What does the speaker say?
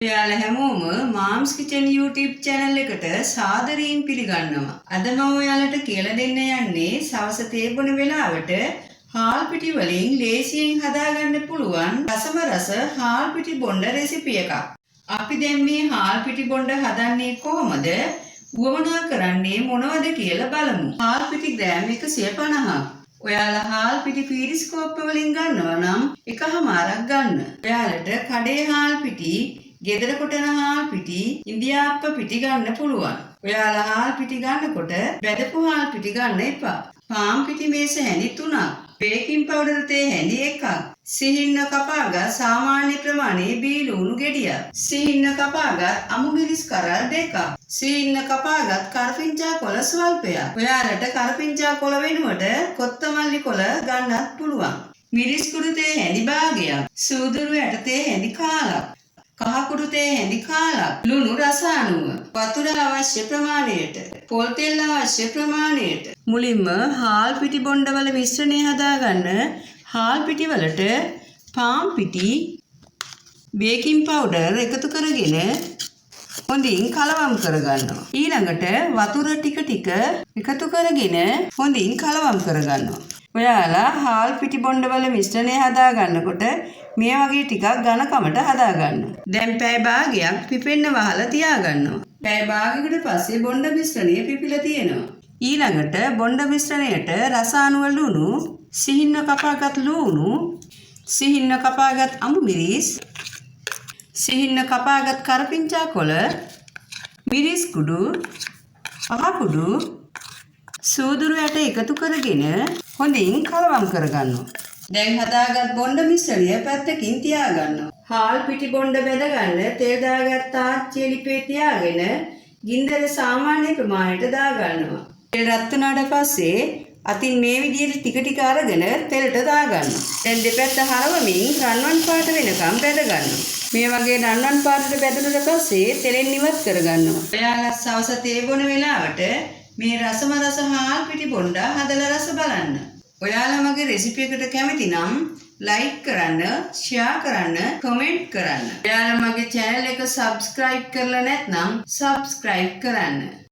ඔයාලා හැමෝම මාම්ස් kitchen YouTube channel එකට සාදරයෙන් පිළිගන්නවා. අද මම ඔයාලට කියලා දෙන්න යන්නේ සවස තේ බොන වෙලාවට හාල් පිටි වලින් ලේසියෙන් හදාගන්න පුළුවන් රසම රස හාල් පිටි බොණ්ඩ රෙසිපි එකක්. අපි දැන් මේ හාල් පිටි බොණ්ඩ හදන්නේ කොහොමද? වුවමනා කරන්නේ මොනවද කියලා බලමු. හාල් පිටි ග්‍රෑම් 150ක්. ඔයාලා හාල් පිටි පීරිස්කෝප් වලින් ගන්නවා නම් එකමාරක් ගන්න. ඔයාලට කඩේ හාල් පිටි ගෙදර කොටන හාල් පිටි ඉන්දියාප්ප පිටි ගන්න පුළුවන්. ඔයාලා හාල් පිටි ගන්නකොට බැදපු හාල් පිටි ගන්න එපා. පාන් පිටි මේස හැඳි 3ක්, බේකින් පවුඩර් තේ හැඳි 1ක්, සිහින්න කපාගත් සාමාන්‍ය ප්‍රමාණයේ බීලුණු ගෙඩියක්, සිහින්න කපාගත් අමු මිරිස් කරල් 2ක්, සිහින්න කපාගත් කරපිංචා කොළ ස්වල්පයක්. ඔයාලට කරපිංචා කොළ වෙනුවට කොත්තමල්ලි කොළ ගන්නත් පුළුවන්. මිරිස් කුඩු තේ හැඳි භාගයක්, සූදුරු යට තේ හැඳි කාලක්, කහකුඩු තේ හැඳි කාලක්, ලුණු රස අනුව, වතුර අවශ්‍ය ප්‍රමාණයට, පොල් තෙල් අවශ්‍ය ප්‍රමාණයට. මුලින්ම හාල් පිටි බොණ්ඩවල මිශ්‍රණය හදාගන්න හාල් පිටි වලට පාන් පිටි, බේකින් පවුඩර් එකතු කරගෙන හොඳින් කලවම් කරගන්නවා. ඊළඟට වතුර ටික ටික එකතු කරගෙන හොඳින් කලවම් කරගන්නවා. ඔයාලා හාල් පිටි බොණ්ඩවල මිශ්‍රණය හදාගන්නකොට මේ වගේ ටිකක් ඝනකමට හදාගන්න. දැන් පැය භාගයක් පිපෙන්න වහලා තියාගන්නවා. පැය භාගයකට පස්සේ බොණ්ඩ මිශ්‍රණය පිපිලා තියෙනවා. ඊළඟට බොණ්ඩ මිශ්‍රණයට රස අනුව ලුණු, සිහින්න කපාගත් ලුණු, සිහින්න කපාගත් අමු මිරිස්, සිහින්න කපාගත් කරපිංචා කොළ, මිරිස් කුඩු, පහ කුඩු, සූදුරු යට එකතු කරගෙන හොඳින් කලවම් කරගන්නවා. දැන් හදාගත් බොණ්ඩ මිශ්‍රණය පැත්තකින් තියාගන්නවා. හාල් පිටි බොණ්ඩ බෙදගන්න තෙල් දාගත් තාච්චිය ලිපේ තියාගෙන ගින්දර සාමාන්‍ය ප්‍රමාණයට දාගන්නවා. තෙල් රත් වුණාට පස්සේ අතින් මේ විදිහට ටික ටික අරගෙන තෙලට දාගන්නවා. දැන් දෙපැත්ත හරවමින් රන්වන් පාට වෙනකම් බෙදගන්නවා. මේ වගේ රන්වන් පාටට බෙදුනට පස්සේ තෙලෙන් ඉවත් කරගන්නවා. ඔයාලා සවස තේ බොන වෙලාවට මේ රසම රස හාල් පිටි බොණ්ඩ හදලා රස බලන්න. ඔයාලා මගේ රෙසිපි එකට කැමති නම් ලයික් කරන්න, ෂෙයා කරන්න, කමෙන්ට් කරන්න. ඔයාලා මගේ channel එක subscribe කරලා නැත්නම් subscribe කරන්න.